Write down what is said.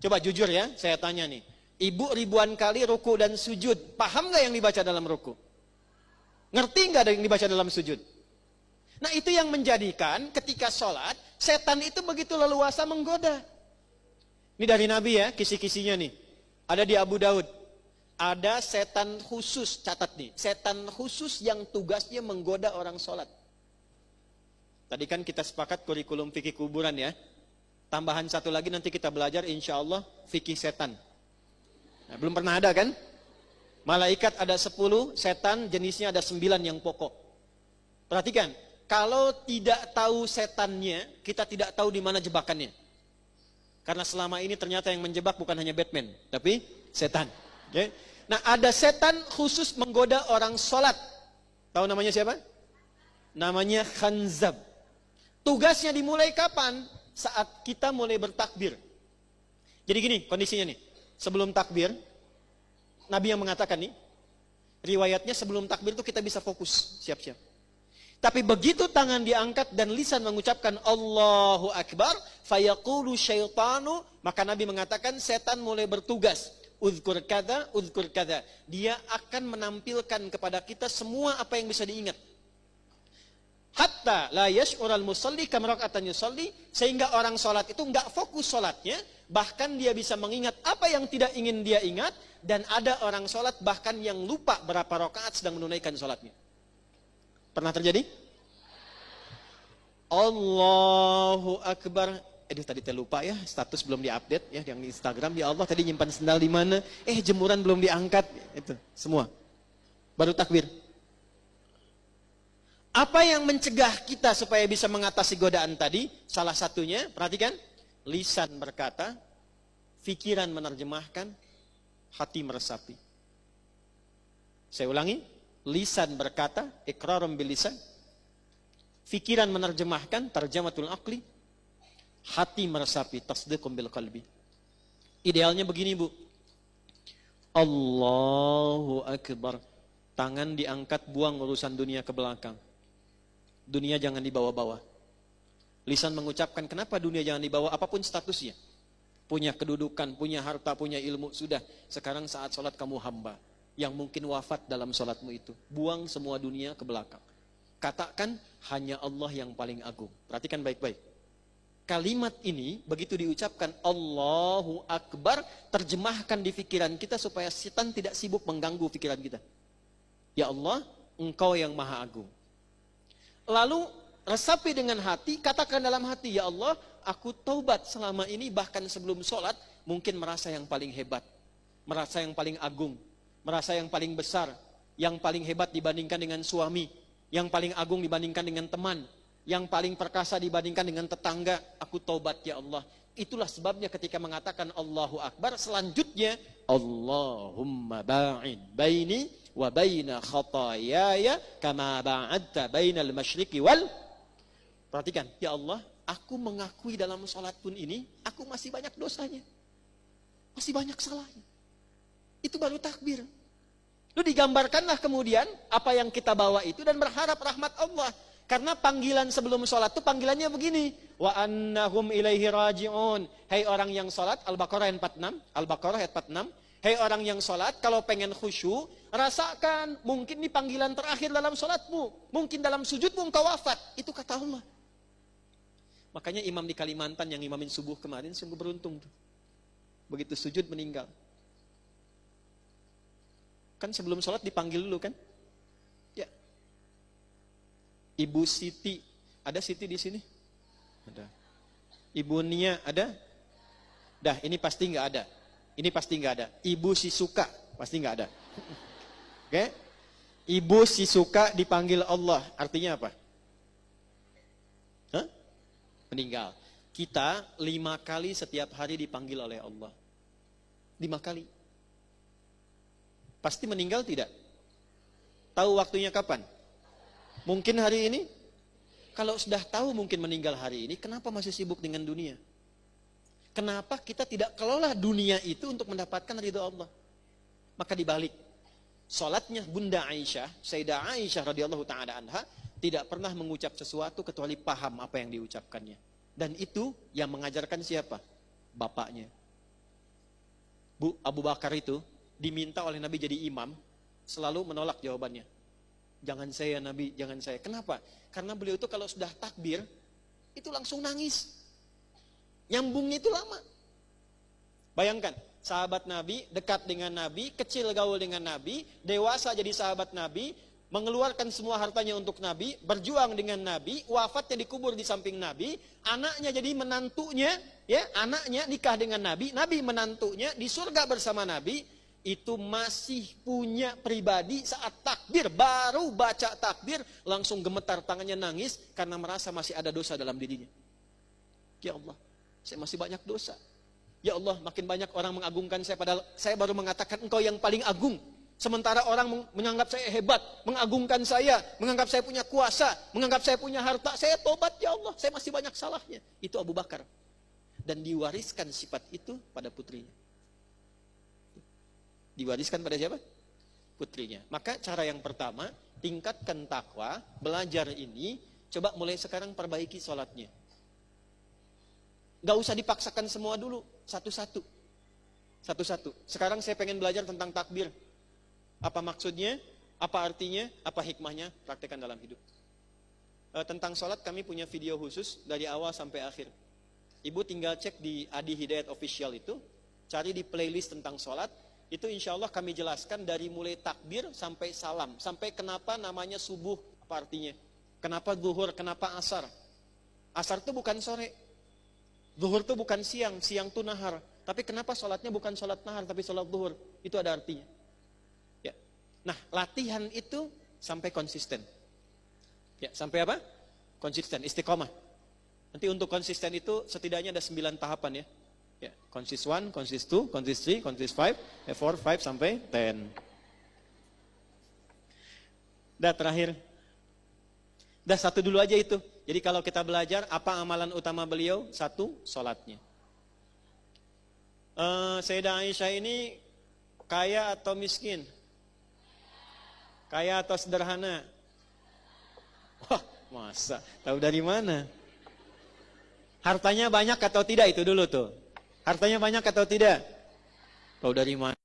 Coba jujur ya, saya tanya nih. Ibu ribuan kali ruku dan sujud. Paham nggak yang dibaca dalam ruku? Ngerti nggak yang dibaca dalam sujud? Nah itu yang menjadikan ketika sholat, setan itu begitu leluasa menggoda. Ini dari Nabi ya, kisi-kisinya nih. Ada di Abu Daud. Ada setan khusus, catat nih. Setan khusus yang tugasnya menggoda orang sholat. Tadi kan kita sepakat kurikulum fikih kuburan ya. Tambahan satu lagi nanti kita belajar insya Allah fikih setan. Nah, belum pernah ada kan? Malaikat ada 10, setan jenisnya ada 9 yang pokok. Perhatikan, kalau tidak tahu setannya, kita tidak tahu di mana jebakannya. Karena selama ini ternyata yang menjebak bukan hanya Batman, tapi setan. Okay? Nah ada setan khusus menggoda orang sholat. Tahu namanya siapa? Namanya Khanzab. Tugasnya dimulai kapan? Saat kita mulai bertakbir. Jadi gini kondisinya nih. Sebelum takbir, Nabi yang mengatakan nih, riwayatnya sebelum takbir itu kita bisa fokus, siap-siap. Tapi begitu tangan diangkat dan lisan mengucapkan Allahu Akbar, fayaqulu syaitanu, maka Nabi mengatakan setan mulai bertugas. Uzkur kada, uzkur kada. Dia akan menampilkan kepada kita semua apa yang bisa diingat. Hatta la yash'ural musalli kam raka'atan yusalli, sehingga orang salat itu enggak fokus salatnya, bahkan dia bisa mengingat apa yang tidak ingin dia ingat, dan ada orang salat bahkan yang lupa berapa rakaat sedang menunaikan salatnya. Pernah terjadi? Allahu Akbar. Tadi saya lupa ya, status belum diupdate ya yang di Instagram. Ya Allah, tadi nyimpan sendal di mana? Jemuran belum diangkat. Itu semua. Baru takbir. Apa yang mencegah kita supaya bisa mengatasi godaan tadi? Salah satunya, perhatikan, lisan berkata, pikiran menerjemahkan, hati meresapi. Saya ulangi, lisan berkata, iqrarum bil lisan, pikiran menerjemahkan, tarjamatul aqli, hati meresapi, tasdiqum bil qalbi. Idealnya begini Bu, Allahu Akbar, tangan diangkat, buang urusan dunia ke belakang. Dunia jangan dibawa-bawa. Lisan mengucapkan kenapa dunia jangan dibawa, apapun statusnya. Punya kedudukan, punya harta, punya ilmu, sudah. Sekarang saat sholat kamu hamba. Yang mungkin wafat dalam sholatmu itu. Buang semua dunia ke belakang. Katakan hanya Allah yang paling agung. Perhatikan baik-baik. Kalimat ini begitu diucapkan Allahu Akbar, terjemahkan di pikiran kita supaya setan tidak sibuk mengganggu pikiran kita. Ya Allah, Engkau yang maha agung. Lalu resapi dengan hati, katakan dalam hati, ya Allah, aku taubat selama ini, bahkan sebelum sholat, mungkin merasa yang paling hebat, merasa yang paling agung, merasa yang paling besar, yang paling hebat dibandingkan dengan suami, yang paling agung dibandingkan dengan teman, yang paling perkasa dibandingkan dengan tetangga. Aku taubat ya Allah. Itulah sebabnya ketika mengatakan Allahu Akbar, selanjutnya Allahumma ba'id baini wa baina khatayaya kama ba'adta bainal masyriqi wal. Perhatikan, ya Allah, aku mengakui dalam sholat pun ini aku masih banyak dosanya, masih banyak salahnya. Itu baru takbir. Lalu digambarkanlah kemudian apa yang kita bawa itu dan berharap rahmat Allah. Karena panggilan sebelum sholat itu panggilannya begini, wa annahum ilaihi raji'un. Hai orang yang sholat, Al-Baqarah ayat 46, Al-Baqarah ayat 46. Hai orang yang sholat, kalau pengen khusyuk, rasakan mungkin ini panggilan terakhir dalam sholatmu, mungkin dalam sujudmu engkau wafat. Itu kata Allah. Makanya imam di Kalimantan yang imamin subuh kemarin sungguh beruntung tuh. Begitu sujud meninggal. Kan sebelum sholat dipanggil dulu kan? Ya. Ibu Siti, ada Siti di sini? Ada. Ibu Nia ada? Dah, ini pasti nggak ada. Ini pasti nggak ada. Ibu Sisuka pasti nggak ada. Oke? Ibu Sisuka dipanggil Allah, artinya apa? Hah? Meninggal. Kita 5 kali setiap hari dipanggil oleh Allah. 5 kali. Pasti meninggal tidak? Tahu waktunya kapan? Mungkin hari ini? Kalau sudah tahu mungkin meninggal hari ini, kenapa masih sibuk dengan dunia? Kenapa kita tidak kelola dunia itu untuk mendapatkan ridho Allah? Maka dibalik, salatnya Bunda Aisyah, Sayyidah Aisyah radhiyallahu ta'ala anha, tidak pernah mengucap sesuatu kecuali paham apa yang diucapkannya. Dan itu yang mengajarkan siapa? Bapaknya. Abu Bakar itu diminta oleh Nabi jadi imam, selalu menolak jawabannya. Jangan saya Nabi, jangan saya. Kenapa? Karena beliau itu kalau sudah takbir, itu langsung nangis. Nyambungnya itu lama. Bayangkan, sahabat Nabi, dekat dengan Nabi, kecil gaul dengan Nabi, dewasa jadi sahabat Nabi, mengeluarkan semua hartanya untuk Nabi, berjuang dengan Nabi, wafatnya dikubur di samping Nabi, anaknya jadi menantunya, ya, anaknya nikah dengan Nabi, Nabi menantunya di surga bersama Nabi. Itu masih punya pribadi saat takbir, baru baca takbir langsung gemetar tangannya, nangis karena merasa masih ada dosa dalam dirinya. Ya Allah, saya masih banyak dosa. Ya Allah, makin banyak orang mengagungkan saya, padahal saya baru mengatakan Engkau yang paling agung. Sementara orang menganggap saya hebat, mengagungkan saya, menganggap saya punya kuasa, menganggap saya punya harta. Saya tobat, ya Allah, saya masih banyak salahnya. Itu Abu Bakar. Dan diwariskan sifat itu pada putrinya. Diwariskan pada siapa? Putrinya. Maka cara yang pertama, tingkatkan takwa, belajar ini, coba mulai sekarang perbaiki sholatnya. Gak usah dipaksakan semua dulu, satu-satu. Satu-satu. Sekarang saya pengen belajar tentang takbir. Apa maksudnya, apa artinya, apa hikmahnya, praktekkan dalam hidup. Tentang sholat kami punya video khusus dari awal sampai akhir. Ibu tinggal cek di Adi Hidayat Official itu, cari di playlist tentang sholat. Itu insya Allah kami jelaskan dari mulai takbir sampai salam. Sampai kenapa namanya subuh, apa artinya. Kenapa zuhur, kenapa asar. Asar itu bukan sore. Zuhur itu bukan siang, siang itu nahar. Tapi kenapa sholatnya bukan sholat nahar, tapi sholat zuhur. Itu ada artinya. Ya. Nah, latihan itu sampai konsisten. Ya, sampai apa? Konsisten, istiqomah. Nanti untuk konsisten itu setidaknya ada 9 tahapan ya. Ya, consist 1, consist 2, consist 3, consist 5, 4, 5 sampai 10. Dah terakhir. Dah satu dulu aja itu. Jadi kalau kita belajar apa amalan utama beliau? 1, sholatnya. Sayyidah Aisyah ini kaya atau miskin? Kaya atau sederhana? Wah, masa? Tahu dari mana? Hartanya banyak atau tidak itu dulu tuh. Hartanya banyak atau tidak? Tahu dari mana?